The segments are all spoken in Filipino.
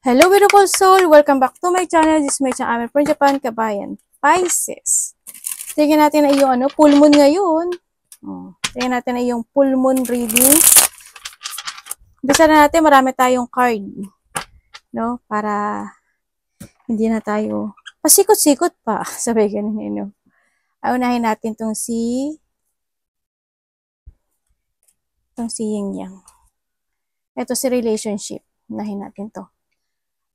Hello beautiful soul! Welcome back to my channel. This is my channel from Japan, Kabayan, Pisces. Tingnan natin na yung full moon ngayon. Tingnan natin na yung full moon reading. Umpisa na natin, marami tayong card. No? Para hindi na tayo pasikot-sikot pa. Sabi ganun yun. No? Unahin natin tong si Yin Yang. Ito si relationship. Unahin natin to.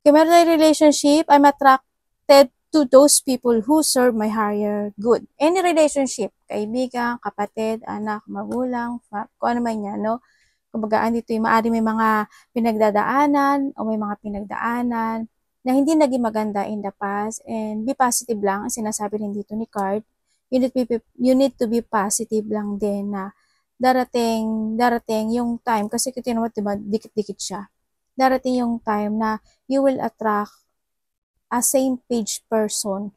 Kung meron tayong relationship, I'm attracted to those people who serve my higher good. Any relationship, kaibigan, kapatid, anak, magulang, kung ano man yan, no? Kumbaga, andito yung maaari may mga pinagdadaanan o may mga pinagdaanan na hindi naging maganda in the past, and be positive lang, ang sinasabi rin dito ni card. You need to be positive lang din na darating yung time, kasi kita naman, diba, dikit-dikit siya. Darating yung time na you will attract a same page person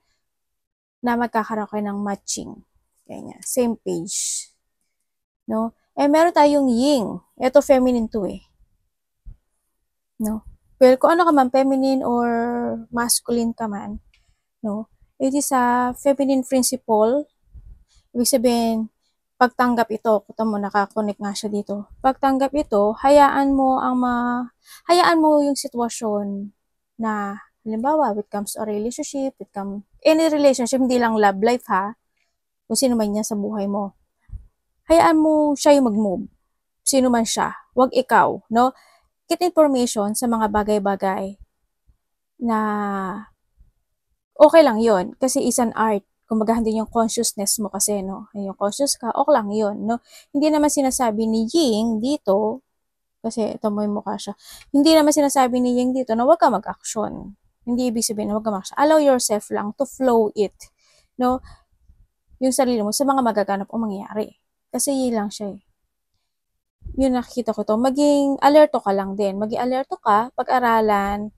na magkakaroon kayo ng matching. Ganyan. Same page. No? Meron tayong yin. Ito feminine to eh. No? Pero kung ano ka man, feminine or masculine ka man, no? It is a feminine principle. Ibig sabihin, pagtanggap ito, kuta mo, nakakonect nga siya dito. Pagtanggap ito, hayaan mo yung sitwasyon na, halimbawa, it comes to a relationship, any relationship, hindi lang love life ha, kung sino man niya sa buhay mo. Hayaan mo siya yung mag-move. Sino man siya. Wag ikaw, no? Get information sa mga bagay-bagay na okay lang yon kasi is an art. Kumbaga, hindi yung consciousness mo kasi, no? Yung conscious ka, okay lang yun, no? Hindi naman sinasabi ni Ying dito, kasi ito mo yung mukha siya, hindi naman sinasabi ni Ying dito na huwag ka mag-action. Hindi ibig sabihin na huwag ka mag-action. Allow yourself lang to flow it, no? Yung sarili mo sa mga magaganap o mangyayari. Kasi yun lang siya eh. Yun nakikita ko to. Maging alerto ka lang din. Maging alerto ka, pag-aralan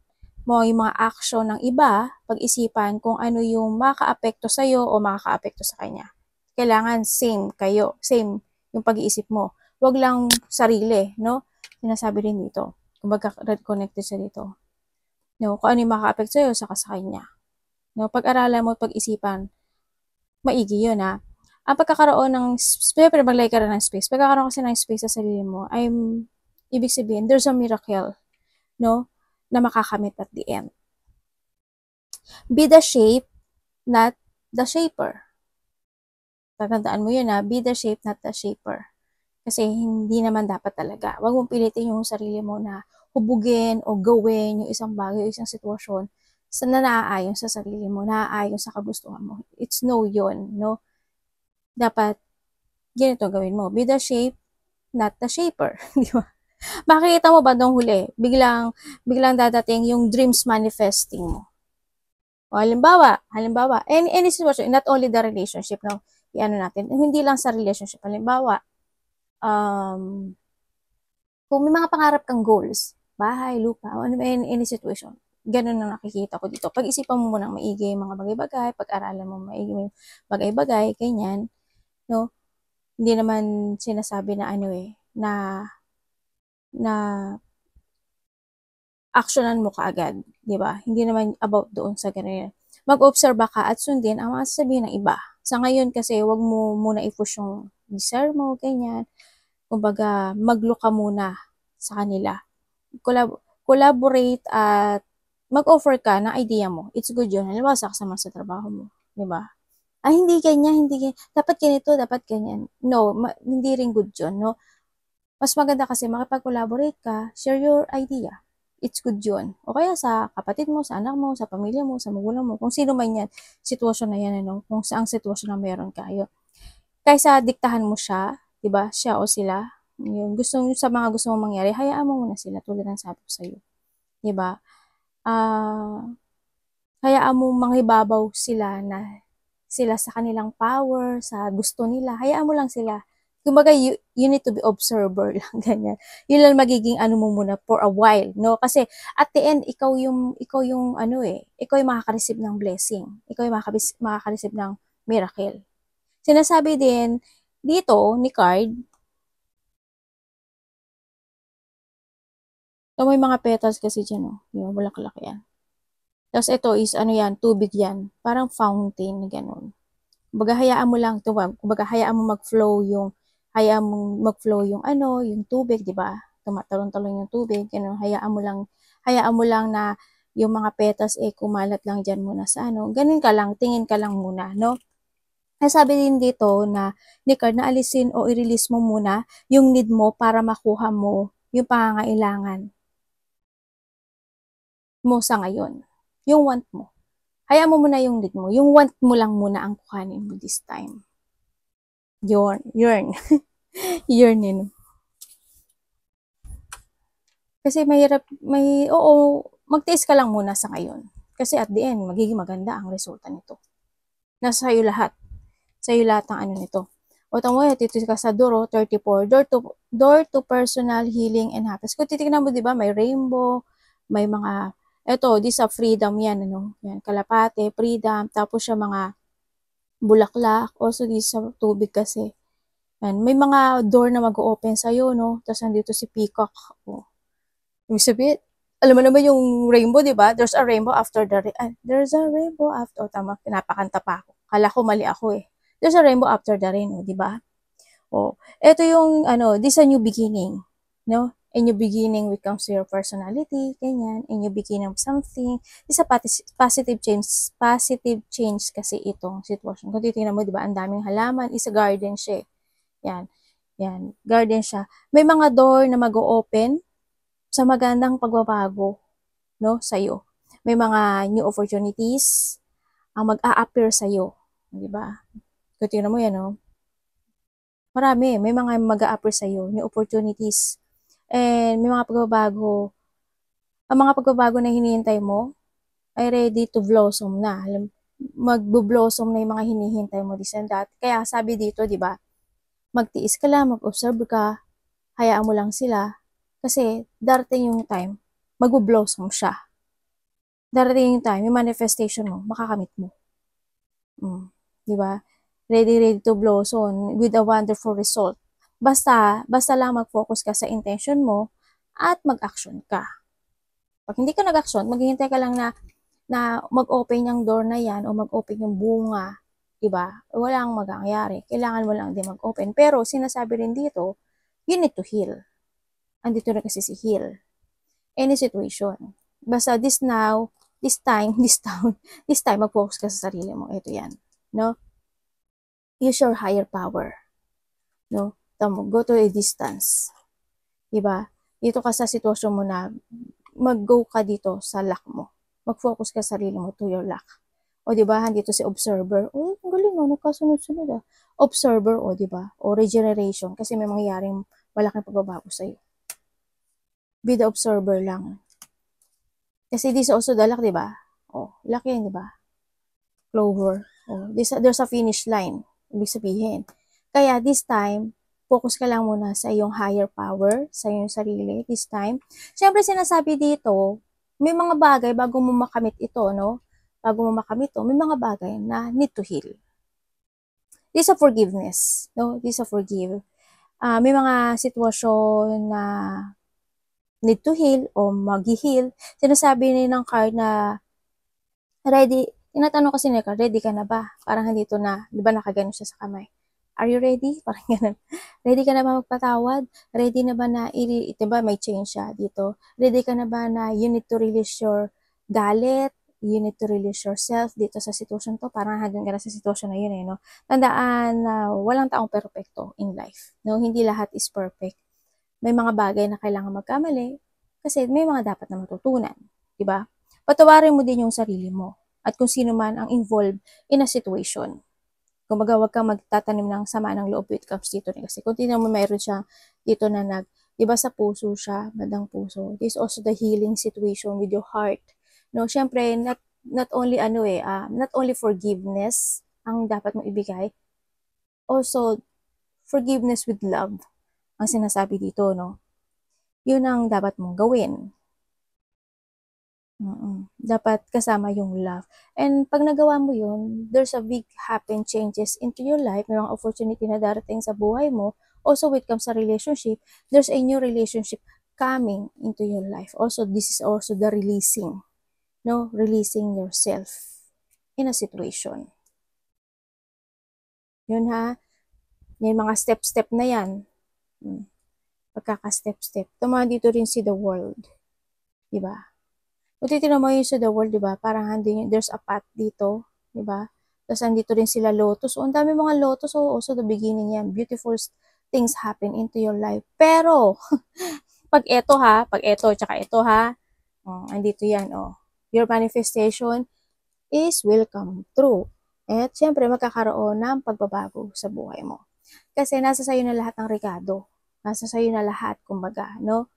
mo yung mga action ng iba, pag-isipan kung ano yung makaka-apekto sa'yo o makaka-apekto sa kanya. Kailangan same kayo, same yung pag-iisip mo. Huwag lang sarili, no? Sinasabi rin dito. Kumbaga, connected siya dito. No? Kung ano yung makaka-apekto sa'yo, saka sa kanya. No? Pag-aralan mo, pag-isipan, maigi yun ha. Ang pagkakaroon ng, siyempre maglagay ka rin ng space. Pagkakaroon kasi ng space sa sarili mo, ibig sabihin, there's a miracle, no? Na makakamit at the end. Be the shape, not the shaper. Tatandaan mo yun ha, be the shape, not the shaper. Kasi hindi naman dapat talaga. Huwag mong pilitin yung sarili mo na hubugin o gawin yung isang bagay o isang sitwasyon na naaayon sa sarili mo, naaayon sa kagustuhan mo. It's no yun, no? Dapat, ganito gawin mo. Be the shape, not the shaper. Di ba? Makikita mo ba nung huli, biglang dadating yung dreams manifesting mo. O, halimbawa, any situation, not only the relationship, no? Iano natin, hindi lang sa relationship. Halimbawa, kung may mga pangarap kang goals, bahay, lupa, any situation, ganun ang nakikita ko dito. Pag-isipan mo munang maigi mga bagay-bagay, pag-aralan mo maigi bagay-bagay, ganyan, no? Hindi naman sinasabi na na actionan mo kaagad, di ba? Hindi naman about doon sa ganyan. Mag-observe ka at sundin ang mga sasabihin ng iba. Sa ngayon kasi, wag mo muna i-push yung desire mo, ganyan. Kumbaga, mag-look ka muna sa kanila. Collaborate at mag-offer ka ng idea mo. It's good yun. Halimbawa, sakasama sa trabaho mo. Di ba? Hindi ganyan. Dapat ganito, dapat ganyan. No, hindi rin good yun, no? Mas maganda kasi makipag-collaborate ka, share your idea. It's good yun. O kaya sa kapatid mo, sa anak mo, sa pamilya mo, sa magulang mo, kung sino man yan, sitwasyon na yan, ano, kung saang sitwasyon na meron kayo. Kaysa diktahan mo siya, diba, siya o sila, yung sa mga gusto mong mangyari, hayaan mo muna sila, tulad ng sabi ko sa'yo. Diba? Hayaan mo manghibabaw sila sa kanilang power, sa gusto nila, hayaan mo lang sila. Kumbaga, you need to be observer lang, ganyan. Yun lang magiging mo muna for a while, no? Kasi, at the end, ikaw yung makaka-receive ng blessing. Ikaw yung makaka-receive ng miracle. Sinasabi din, dito, ni card, So, may mga petals kasi dyan, oh. Di ba? Bulaklak yan. Tapos, ito is, ano yan, tubig yan. Parang fountain, gano'n. Kumbaga, hayaan mo lang, kumbaga, hayaan mo mag-flow yung ano, yung tubig, di ba? Tumatalon-talon yung tubig, gano'n. Hayaan mo lang na yung mga petals, kumalat lang dyan muna sa ano. Ganun ka lang, tingin ka lang muna, no? Sabi din dito na, ni card, na alisin o i-release mo muna yung need mo para makuha mo yung pangangailangan mo sa ngayon. Yung want mo. Hayaan mo muna yung need mo. Yung want mo lang muna ang kuhanin mo this time. Yearn. Yearnin. Kasi magtiis ka lang muna sa ngayon. Kasi at the end, magiging maganda ang resulta nito. Nasa sa'yo lahat. Sa'yo lahat ng ano nito. O tamo, dito ka sa door, 34. Door to personal healing and happiness. Kung titignan mo, di ba, may rainbow, may mga, di sa freedom yan, ano, yan, kalapate, freedom, tapos siya mga bulaklak, also di sa tubig kasi. Yan, may mga door na mag-open sa'yo, no? Tapos nandito si Peacock. Oh. Ibig sabihin, alam mo naman yung rainbow, di ba? There's a rainbow after the rain. There's a rainbow after. Oh, tama, pinapakanta pa ako. Kala ko mali ako eh. There's a rainbow after the rain, di ba? Oh, ito yung this a new beginning, no? A new beginning when it comes to your personality, ganyan. A new beginning of something. Isa positive change kasi itong sitwasyon. Kung titingnan mo, di ba, ang daming halaman, isa garden siya. Yan. Yan, garden siya. May mga door na mag-o-open sa magandang pagbabago, no, sa'yo. May mga new opportunities ang mag-a-appear sa'yo, di ba? Kung tingnan mo yan, no? Marami, may mga mag-a-appear sa'yo, new opportunities. And may mga pagbabago. Ang mga pagbabago na hinihintay mo ay ready to blossom na. Mag-blossom na yung mga hinihintay mo, this and that. Kaya sabi dito, di ba, magtiis ka lang, mag-observe ka, hayaan mo lang sila. Kasi darating yung time, mag-blossom siya. Darating yung time, yung manifestation mo, makakamit mo. Di ba? Ready to blossom with a wonderful result. Basta lang mag-focus ka sa intention mo at mag-action ka. Pag hindi ka nag-action, maghihintay ka lang na mag-open yung door na yan o mag-open yung bunga, diba? Walang mangyayari. Kailangan mo lang din mag-open. Pero sinasabi rin dito, you need to heal. Andito na kasi si heal. Any situation. Basta this time, mag-focus ka sa sarili mo. Ito yan. No? Use your higher power. No? Go to a distance. Diba? Dito ka sa sitwasyon mo na mag-go ka dito sa luck mo. Mag-focus ka sa sarili mo to your luck. O diba, dito si observer. Oh, ang galing, nagkasunod-sunod ah. Observer, o diba? O regeneration, kasi may mangyayaring malaking pagbabago sa'yo. Be the observer lang. Kasi this also the luck, diba? O, luck yan, diba? Clover. O, there's a finish line. Ibig sabihin. Kaya this time, focus ka lang muna sa iyong higher power, sa iyong sarili this time. Siyempre, sinasabi dito, may mga bagay bago mo makamit ito, no? Bago mo makamit ito, may mga bagay na need to heal. This is a forgiveness, no? This is a forgive. May mga sitwasyon na need to heal o mag-heal. Sinasabi ni ng card na ready. Tinatanong kasi ni card, ready ka na ba? Parang nandito na, di ba nakaganon siya sa kamay? Are you ready? Parang ganun. Ready ka na ba magpatawad? Ready na ba na, diba may change siya dito? Ready ka na ba na you need to release your galit? You need to release yourself dito sa sitwasyon to? Parang hanggang ka na sa sitwasyon na yun eh, no? Tandaan na walang taong perfecto in life. No? Hindi lahat is perfect. May mga bagay na kailangan magkamali kasi may mga dapat na matutunan. Diba? Patawarin mo din yung sarili mo at kung sino man ang involved in a situation. Kung huwag kang magtatanim ng sama ng loob with comes dito rin. Kasi kung tinan mo, mayroon siya dito na diba sa puso siya, bandang puso. This is also the healing situation with your heart. No, syempre, not only forgiveness ang dapat mong ibigay, also forgiveness with love ang sinasabi dito, no? Yun ang dapat mong gawin. Dapat kasama yung love. And pag nagawa mo yun, there's a big happen changes into your life. May mga opportunity na darating sa buhay mo. Also, when it comes sa relationship, there's a new relationship coming into your life. Also, this is also the releasing, no? Releasing yourself in a situation. Yun ha. Yung mga step-step na yan. Pagkaka-step-step. Tama dito rin si the world. Diba? Kung titignan mo yung sa the world, diba? Parang there's a path dito. Diba? Tapos andito rin sila lotus. Ang dami mga lotus. Also the beginning yan. Beautiful things happen into your life. Pero, pag ito, tsaka ito ha, andito yan, your manifestation is will come true. At syempre, magkakaroon ng pagbabago sa buhay mo. Kasi nasa sayo na lahat ng rekado. Nasa sayo na lahat, kumbaga, no?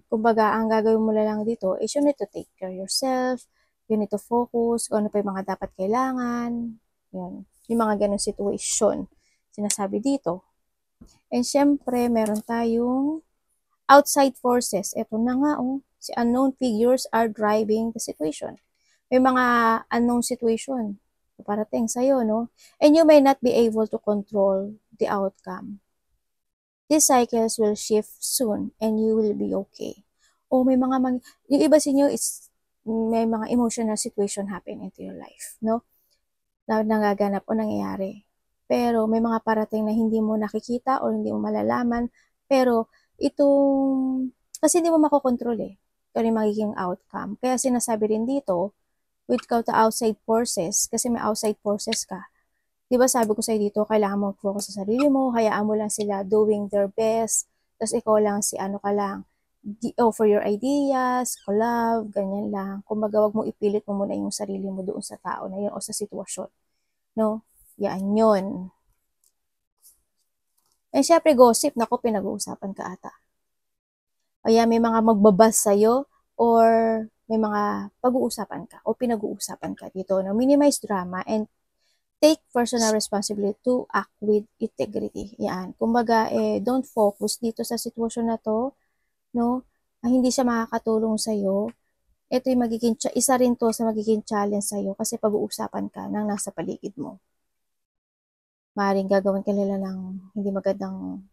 Kumbaga, ang gagawin mo lang dito is you need to take care of yourself, you need to focus, kung ano pa yung mga dapat kailangan, yun. Yung mga ganun situation, sinasabi dito. And syempre, meron tayong outside forces. Ito na nga, si unknown figures are driving the situation. May mga unknown situation parating sa'yo, no? And you may not be able to control the outcome. These cycles will shift soon and you will be okay. O may mga yung iba sa inyo is may mga emotional situation happen into your life, no? Na nagaganap o nangyayari. Pero may mga parating na hindi mo nakikita o hindi mo malalaman, pero kasi hindi mo makokontrol kung yung magiging outcome. Kaya sinasabi rin dito, with the outside forces, kasi may outside forces ka. Diba sabi ko sa'yo dito, kailangan mo focus sa sarili mo, hayaan mo lang sila doing their best, tapos ikaw lang ka lang, offer your ideas, collab, ganyan lang. Kumbaga, wag mo ipilit mo muna yung sarili mo doon sa tao na yun o sa sitwasyon. No? Yan yun. And syempre, gossip, naku, pinag-uusapan ka ata. Kaya may mga magbabas sa'yo or may mga pag-uusapan ka o pinag-uusapan ka dito. No? Minimize drama and take personal responsibility to act with integrity. Yan. Kumbaga, don't focus dito sa sitwasyon na to, no? Hindi siya makakatulong sa'yo. Ito yung isa rin to sa magiging challenge sa'yo kasi pag-uusapan ka ng nasa paligid mo. Maaaring gagawin ka nila ng hindi magandang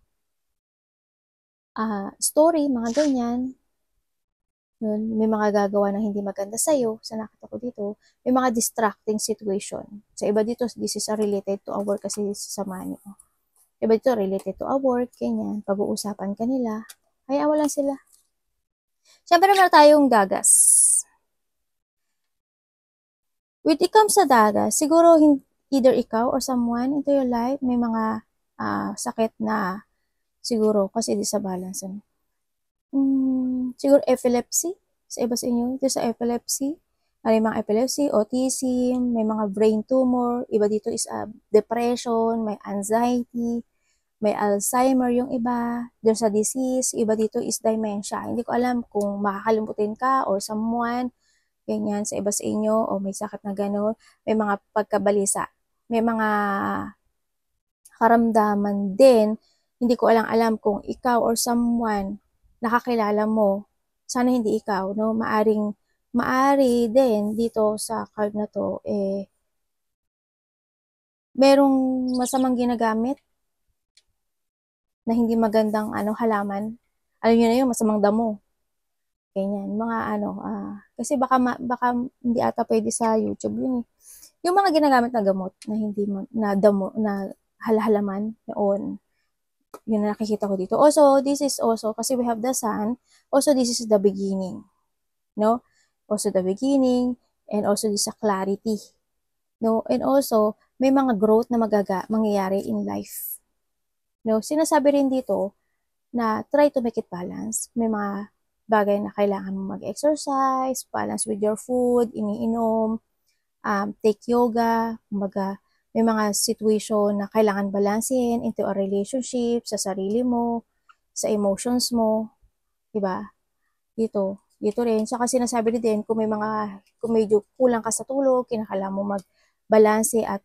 story, mga ganyan. Yun, may mga gagawa na hindi maganda sa'yo, sa nakita ko dito, may mga distracting situation. Sa iba dito, this is related to a work kasi sa money. Iba dito, related to a work, ganyan, pag-uusapan ka nila, hayaan mo lang sila. Siyempre, meron tayong dagas. With it comes sa dagas, siguro either ikaw or someone into your life, may mga sakit na siguro kasi di sa balance. Siguro epilepsy, sa iba sa inyo, dito sa epilepsy, may mga epilepsy, autism, may mga brain tumor, iba dito is depression, may anxiety, may Alzheimer yung iba, there's a disease, iba dito is dementia. Hindi ko alam kung makakalimutin ka or someone, ganyan, sa iba sa inyo, o may sakit na gano'n, may mga pagkabalisa, may mga karamdaman din, hindi ko alam kung ikaw or someone nakakilala mo, sana hindi ikaw, no? Maari din dito sa card na to, merong masamang ginagamit na hindi magandang halaman. Alam niyo na yun, masamang damo. Ganyan, mga kasi baka hindi ata pwede sa YouTube yun Yung mga ginagamit na gamot na hindi na damo, na halaman noon. Yun na nakikita ko dito. Also, this is also, kasi we have the sun, also this is the beginning. No? Also the beginning, and also this is a clarity. No? And also, may mga growth na mangyayari in life. No? Sinasabi rin dito na try to make it balance. May mga bagay na kailangan mo mag-exercise, balance with your food, iniinom, take yoga, kumbaga, may mga situation na kailangan balansin into a relationship, sa sarili mo, sa emotions mo, diba? Dito rin. Saka sinasabi din, kung medyo kulang ka sa tulog, kinakailangan mo magbalanse at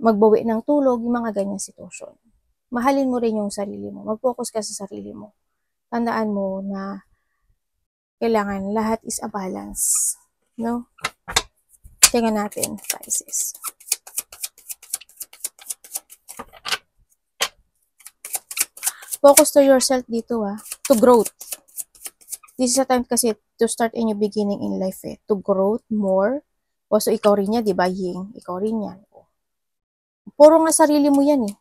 magbawi ng tulog, yung mga ganyan sitwasyon. Mahalin mo rin yung sarili mo. Mag-focus ka sa sarili mo. Tandaan mo na kailangan lahat is a balance. No? Tingnan natin, Pisces. Focus to yourself dito to growth. This is a time kasi to start a new beginning in life eh. To growth more. So, ikaw rin yan, di ba, Ying? Ikaw rin yan. Puro nga sarili mo yan eh.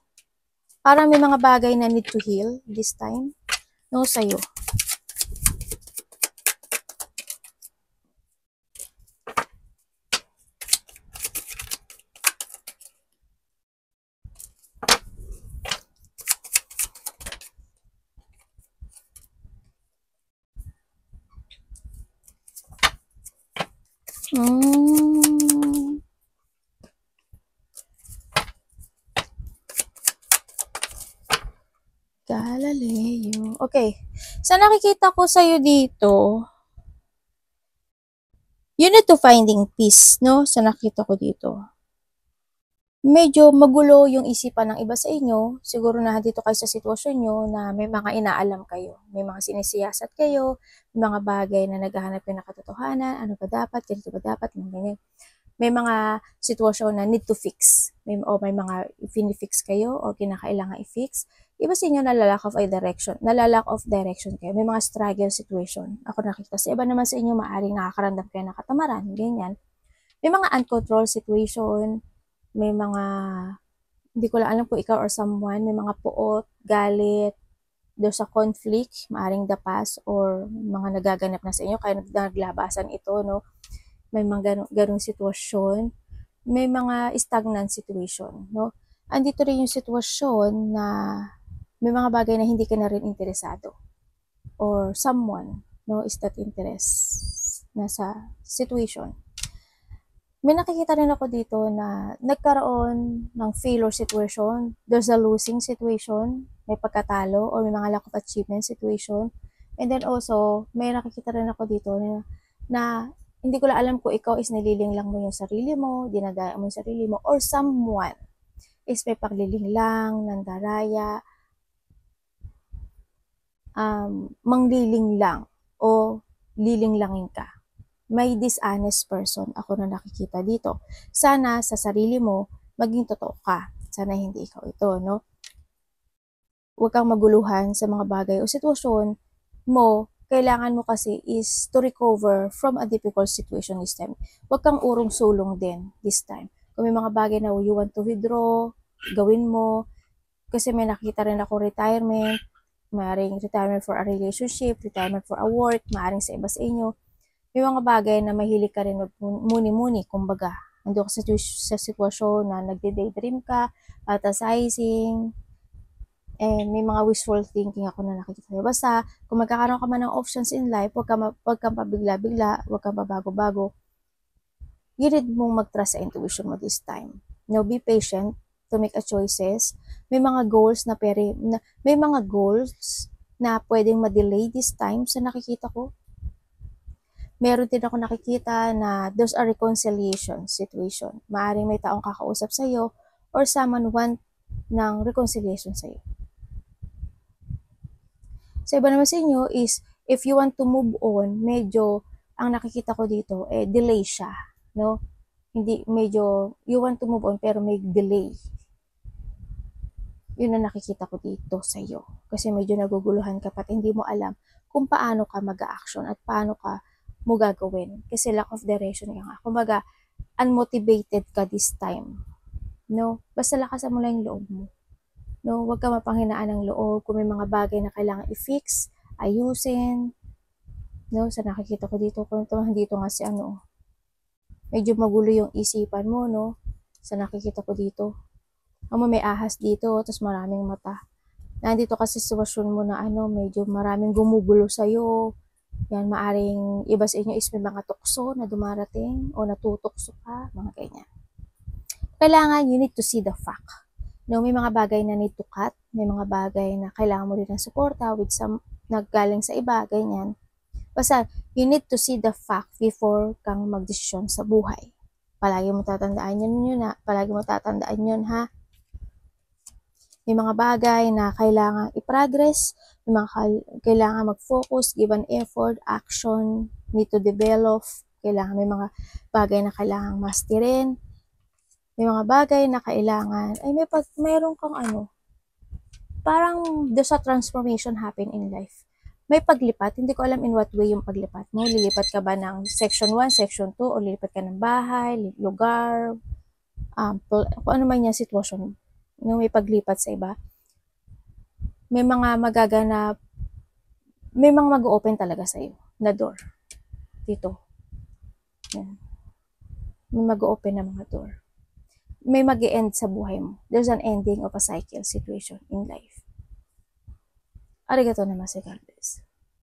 Parang may mga bagay na need to heal this time. No, sa'yo. Galileo. Okay. Sa nakikita ko sa'yo dito, you need to finding peace, no? Sa nakita ko dito. Medyo magulo yung isipan ng iba sa inyo. Siguro na dito kayo sa sitwasyon nyo na may mga inaalam kayo. May mga sinisiyasat kayo, may mga bagay na naghahanap kayo ng katotohanan, ano ba dapat, ganito ba dapat, may mga sitwasyon na need to fix. May mga finifix kayo o kinakailangan i-fix. Iba sa inyo nalalack of direction kayo. May mga struggle situation. Ako nakita sa iba naman sa inyo, maaaring nakakaramdam kayo ng katamaran, ganyan. May mga uncontrolled situation, may mga, hindi ko lang alam kung ikaw or someone, may mga puot, galit, there's a conflict, maaaring the past, or mga nagaganap na sa inyo, kaya naglabasan ito, no? May mga ganong sitwasyon, may mga stagnant situation, no? Andito rin yung sitwasyon na may mga bagay na hindi ka na rin interesado, or someone, no, is that interest na sa situation. May nakikita rin ako dito na nagkaroon ng failure situation, there's a losing situation, may pagkatalo, or may mga lack of achievement situation. And then also, may nakikita rin ako dito na hindi ko lang alam kung ikaw is nililing lang mo yung sarili mo, dinadaya mo yung sarili mo, or someone is may pagliling lang, nandaraya, mangliling lang, o liling langin ka. May dishonest person ako na nakikita dito. Sana sa sarili mo, maging totoo ka. Sana hindi ikaw ito, no? Huwag kang maguluhan sa mga bagay o sitwasyon mo. Kailangan mo kasi is to recover from a difficult situation this time. Huwag kang urong-sulong din this time. Kung may mga bagay na you want to withdraw, gawin mo. Kasi may nakita rin ako retirement, maaaring retirement for a relationship, retirement for a work, maaaring sa iba sa inyo. May mga bagay na mahilig ka rin muni-muni, kumbaga. Nandun ka sa sitwasyon na nagde-daydream ka, fantasizing, and may mga wishful thinking ako na nakikita. Basta, kung magkakaroon ka man ng options in life, huwag kang pabigla-bigla, huwag kang pabago-bago. You need mong mag-trust sa intuition mo this time. No, be patient to make a choices. May mga goals na pwedeng ma-delay this time sa nakikita ko. Meron din ako nakikita na there's a reconciliation situation. Maaring may taong kakausap sa'yo or someone want ng reconciliation sa'yo. Sa iba naman sa inyo is, if you want to move on, medyo, ang nakikita ko dito, delay siya, no? Hindi, medyo, you want to move on, pero may delay. Yun ang nakikita ko dito sa'yo. Kasi medyo naguguluhan ka pat hindi mo alam kung paano ka mag-a-action at paano ka mo gagawin. Kasi lack of direction ka nga. Kumbaga, unmotivated ka this time. No? Basta lakasan mo lang yung loob mo. No? Huwag ka mapanghinaan ng loob. Kung may mga bagay na kailangan i-fix, ayusin. No? Sa nakikita ko dito, kung dito nga si medyo magulo yung isipan mo, no? Sa nakikita ko dito. May ahas dito, tapos maraming mata. Nandito kasi sitwasyon mo na medyo maraming gumugulo sa'yo. Yan, maaring iba sa inyo is may mga tukso na dumarating o natutokso ka, mga ganyan. Kailangan, you need to see the fact. No, may mga bagay na need to cut, may mga bagay na kailangan mo rin ng suporta with some naggaling sa iba, ganyan. Basta, you need to see the fact before kang magdesisyon sa buhay. Palagi mo tatandaan yun, ha? May mga bagay na kailangan i-progress, may mga kailangan mag-focus, give an effort, action, need to develop, may mga bagay na kailangan masterin, may mga bagay na kailangan, mayroon kang parang there's a transformation happen in life. may paglipat. Hindi ko alam in what way yung paglipat mo. Lilipat ka ba ng section 1, section 2, o lilipat ka ng bahay, lugar, kung ano man yung sitwasyon nung may paglipat sa iba. May mga magaganap, may mga mag-open talaga sa iyo na door. Dito. Yan. May mag-open na mga door. May mag-e-end sa buhay mo. There's an ending of a cycle situation in life. Arigato namaste, God bless.